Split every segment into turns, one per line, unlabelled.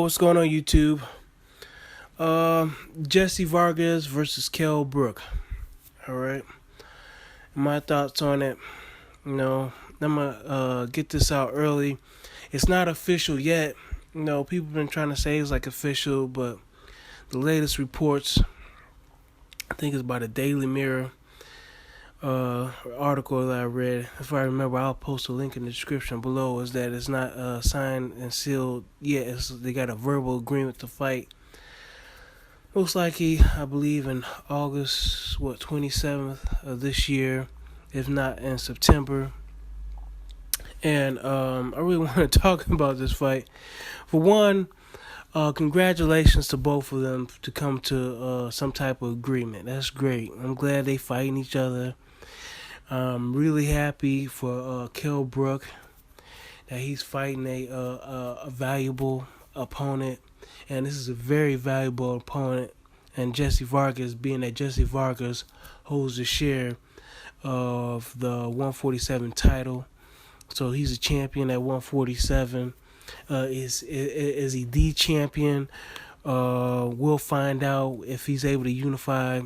what's going on YouTube? Jessie Vargas versus Kell Brook. Alright. My thoughts on it. I'm gonna get this out early. It's not official yet. People have been trying to say it's like official, but the latest reports, I think it's by the Daily Mirror article that I read. If I remember, I'll post a link in the description below. Is that it's not signed and sealed yet. They got a verbal agreement to fight. Most likely, I believe in August 27th of this year, if not in September. And I really want to talk about this fight. For one, congratulations to both of them to come to some type of agreement. That's great. I'm glad they fighting each other. I'm really happy for Kell Brook that he's fighting a valuable opponent, and this is a very valuable opponent. And Jessie Vargas, being that Jessie Vargas holds the share of the 147 title, so he's a champion at 147. Is he the champion? We'll find out if he's able to unify.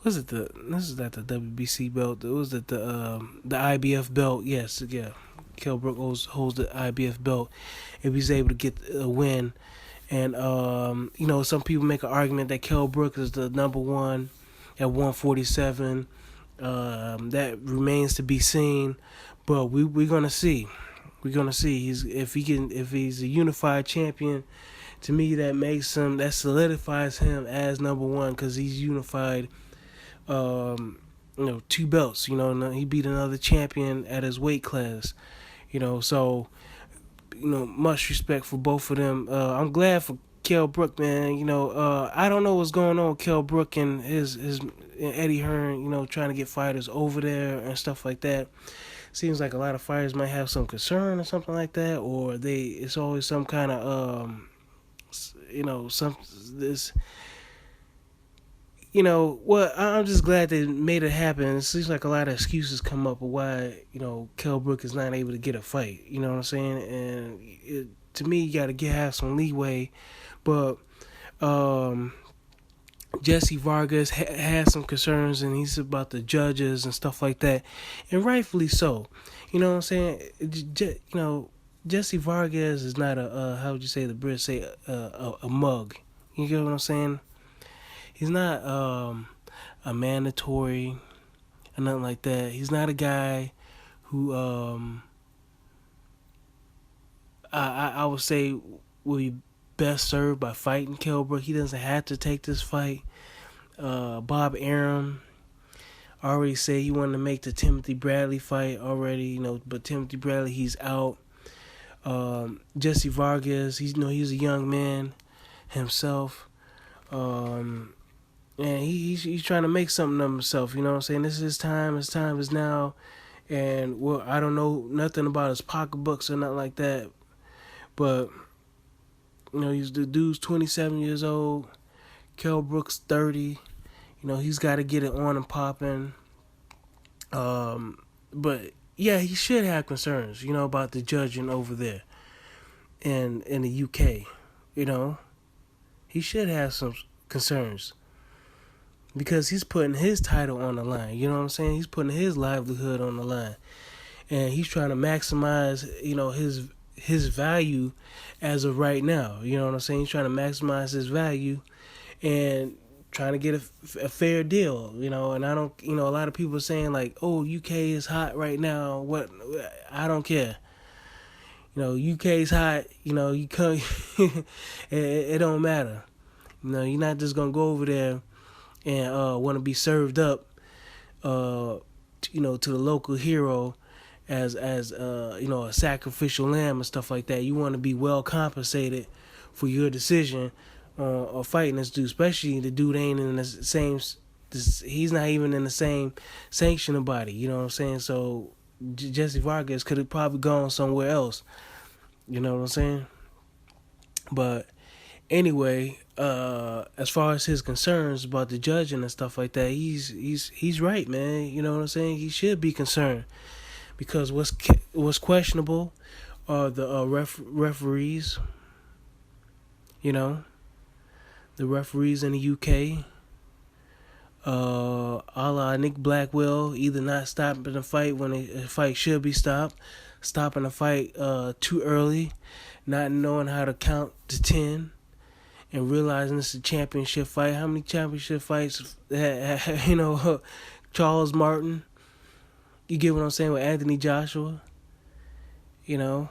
This is not the WBC belt. Was it the IBF belt? Yes, yeah. Kell Brook holds the IBF belt if he's able to get a win. And some people make an argument that Kell Brook is the number one at 147. That remains to be seen, but we're gonna see. We're gonna see. If he's a unified champion. To me, that solidifies him as number one because he's unified. Two belts. He beat another champion at his weight class. So much respect for both of them. I'm glad for Kell Brook, man. I don't know what's going on with Kell Brook and his Eddie Hearn. Trying to get fighters over there and stuff like that. Seems like a lot of fighters might have some concern or something like that, or it's always some kind of I'm just glad they made it happen. It seems like a lot of excuses come up of why, Kell Brook is not able to get a fight. You know what I'm saying? And to me, you got to have some leeway. But Jessie Vargas has some concerns, and he's about the judges and stuff like that. And rightfully so. You know what I'm saying? Jessie Vargas is not how would you say the Brits say, a mug. You get what I'm saying? He's not a mandatory or nothing like that. He's not a guy who I would say will be best served by fighting Kell Brook. He doesn't have to take this fight. Bob Arum already said he wanted to make the Timothy Bradley fight already, but Timothy Bradley, he's out. Jessie Vargas, he's a young man himself. And he's trying to make something of himself, you know what I'm saying? This is his time. His time is now. And, I don't know nothing about his pocketbooks or nothing like that. But, he's the dude's 27 years old. Kell Brook's 30. He's got to get it on and popping. But, yeah, he should have concerns, about the judging over there in the UK. He should have some concerns. Because he's putting his title on the line. You know what I'm saying? He's putting his livelihood on the line. And he's trying to maximize, his value as of right now. You know what I'm saying? He's trying to maximize his value and trying to get a fair deal. And I don't, a lot of people are saying like, oh, UK is hot right now. What? I don't care. UK is hot. You come, it don't matter. You're not just going to go over there and want to be served up, to the local hero as a sacrificial lamb and stuff like that. You want to be well compensated for your decision of fighting this dude, especially the dude ain't in the same. He's not even in the same sanctioning body. You know what I'm saying? So Jessie Vargas could have probably gone somewhere else. You know what I'm saying? But anyway, as far as his concerns about the judging and stuff like that, he's right, man. You know what I'm saying? He should be concerned because what's questionable are the referees. You know, the referees in the UK. A la Nick Blackwell, either not stopping the fight when a fight should be stopped, stopping the fight too early, not knowing how to count to 10, and realizing it's a championship fight. How many championship fights, Charles Martin, you get what I'm saying, with Anthony Joshua? You know,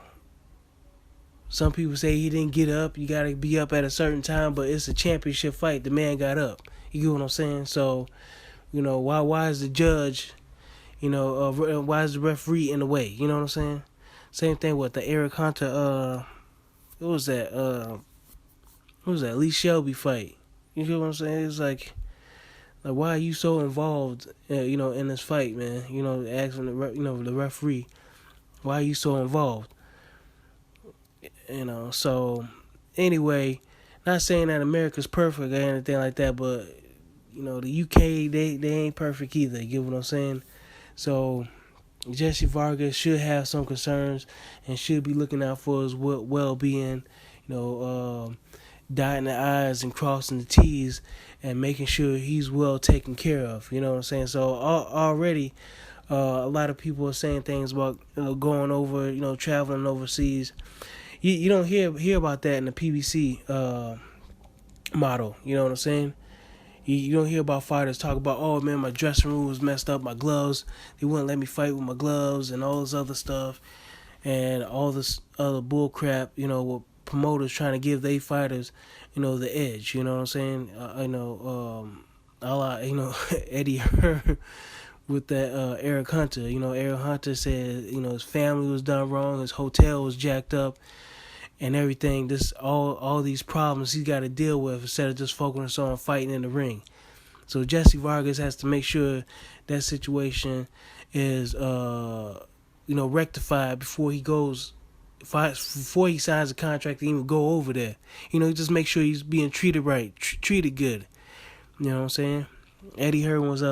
some people say he didn't get up. You got to be up at a certain time, but it's a championship fight. The man got up. You get what I'm saying? So, why is the judge, why is the referee in the way? You know what I'm saying? Same thing with the Eric Hunter, what was that Lee Shelby fight? You get what I'm saying? It's like why are you so involved, in this fight, man? Asking the referee, why are you so involved? So anyway, not saying that America's perfect or anything like that, but the UK, they ain't perfect either. You get what I'm saying? So Jessie Vargas should have some concerns and should be looking out for his well-being, dotting the I's and crossing the T's and making sure he's well taken care of. You know what I'm saying? So already a lot of people are saying things about going over, traveling overseas. You don't hear about that in the PBC model. You know what I'm saying? You don't hear about fighters talk about, oh man, my dressing room was messed up, my gloves, they wouldn't let me fight with my gloves and all this other stuff and all this other bull crap, with promoters trying to give they fighters, the edge, you know what I'm saying? Eddie Hearn with that Eric Hunter. Eric Hunter said, his family was done wrong, his hotel was jacked up and everything. This all these problems he's got to deal with instead of just focusing on fighting in the ring. So Jessie Vargas has to make sure that situation is rectified before he signs a contract to even go over there. Just make sure he's being treated right, treated good. You know what I'm saying? Eddie Hearn was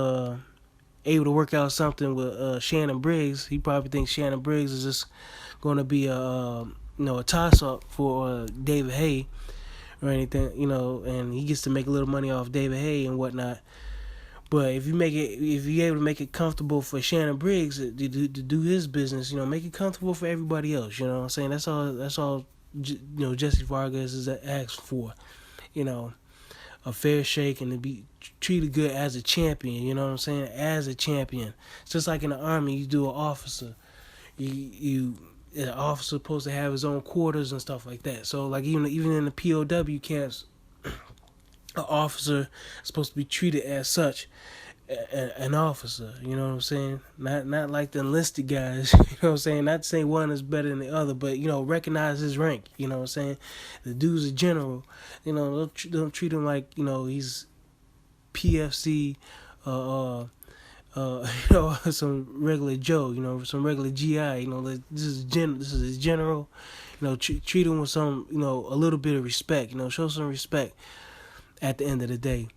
able to work out something with Shannon Briggs. He probably thinks Shannon Briggs is just going to be a toss-up for David Haye or anything, and he gets to make a little money off David Haye and whatnot. But if you're able to make it comfortable for Shannon Briggs to do his business, make it comfortable for everybody else. You know what I'm saying? That's all. Jessie Vargas is asked for. A fair shake and to be treated good as a champion. You know what I'm saying? As a champion, it's just like in the army, you do an officer. An officer supposed to have his own quarters and stuff like that. So like even in the POW camps, an officer is supposed to be treated as such, an officer. You know what I'm saying? Not like the enlisted guys. You know what I'm saying? Not to say one is better than the other, but recognize his rank. You know what I'm saying? The dude's a general. Don't treat him like he's PFC. Some regular Joe, some regular GI, this is his general, treat him with some, a little bit of respect, show some respect at the end of the day.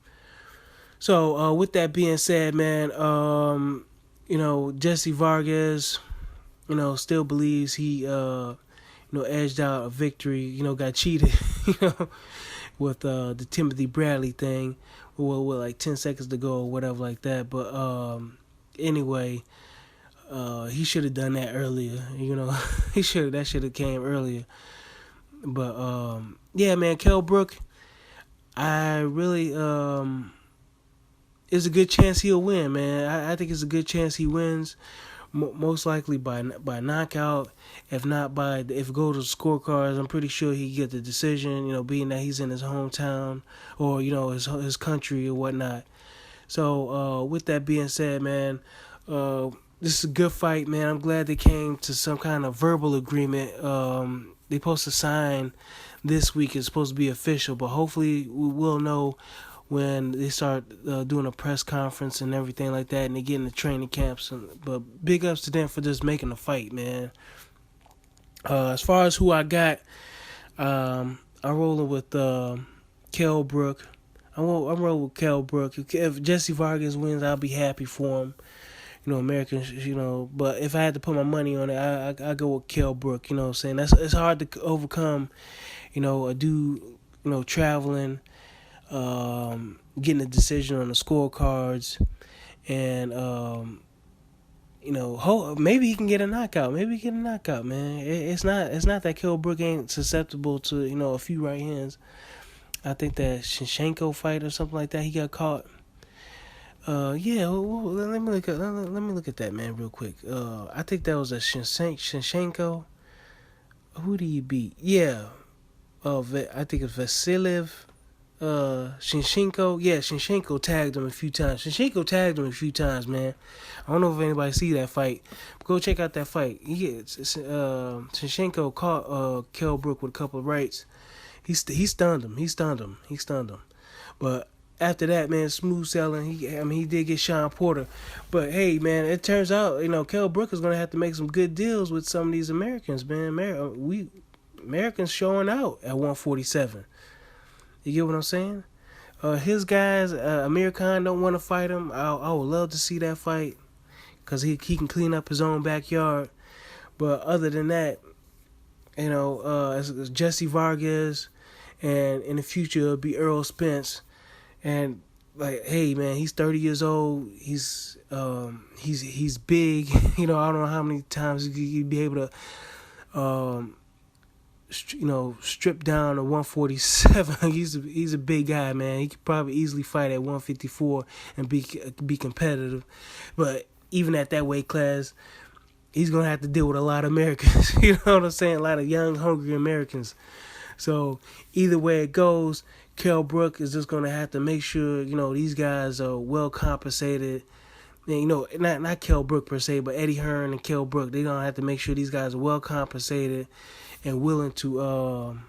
So, with that being said, man, Jessie Vargas, still believes he, edged out a victory, got cheated, with the Timothy Bradley thing. With like 10 seconds to go or whatever like that. But anyway, he should have done that earlier. That should have came earlier. But yeah, man, Kell Brook, I really it's a good chance he'll win, man. I think it's a good chance he wins. Most likely by knockout, if it goes to scorecards, I'm pretty sure he get the decision. Being that he's in his hometown or his country or whatnot. So with that being said, man, this is a good fight, man. I'm glad they came to some kind of verbal agreement. They supposed to sign this week. It's supposed to be official, but hopefully we will know when they start doing a press conference and everything like that, and they get in the training camps. But big ups to them for just making a fight, man. As far as who I got, I'm rolling with Kell Brook. I'm rolling with Kell Brook. If Jessie Vargas wins, I'll be happy for him. Americans, but if I had to put my money on it, I go with Kell Brook. You know what I'm saying? It's hard to overcome. A dude, traveling, getting a decision on the scorecards, and maybe he can get a knockout. Maybe he can get a knockout, man. It's not that Kell Brook ain't susceptible to a few right hands. I think that Senchenko fight or something like that, he got caught. Yeah. Let me look at that, man, real quick. I think that was a Senchenko. Who did he beat? Yeah. I think it's Vyacheslav. Senchenko. Yeah, Senchenko tagged him a few times. Man. I don't know if anybody see that fight. Go check out that fight. Senchenko caught Kell Brook with a couple of rights. He stunned him. But after that, man, smooth selling. He did get Sean Porter. But hey, man, it turns out Kell Brook is gonna have to make some good deals with some of these Americans, man. Americans showing out at 147. You get what I'm saying? His guys, Amir Khan don't want to fight him. I would love to see that fight because he can clean up his own backyard. But other than that, it's Jessie Vargas, and in the future it'll be Earl Spence. And hey, man, he's 30 years old. He's big. I don't know how many times he'd be able to strip down to 147. He's a big guy, man. He could probably easily fight at 154 and be competitive. But even at that weight class, he's gonna have to deal with a lot of Americans. You know what I'm saying? A lot of young, hungry Americans. So either way it goes, Kell Brook is just gonna have to make sure these guys are well compensated. And, not Kell Brook per se, but Eddie Hearn and Kell Brook. They're gonna have to make sure these guys are well compensated and willing to,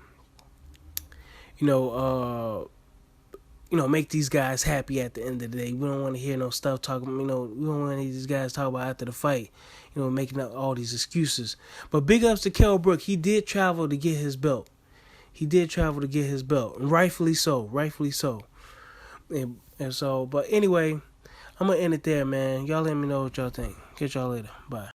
make these guys happy at the end of the day. We don't want to hear no stuff talking. We don't want to hear these guys talk about after the fight. Making up all these excuses. But big ups to Kell Brook. He did travel to get his belt. And rightfully so. And so, but anyway, I'm gonna end it there, man. Y'all let me know what y'all think. Catch y'all later. Bye.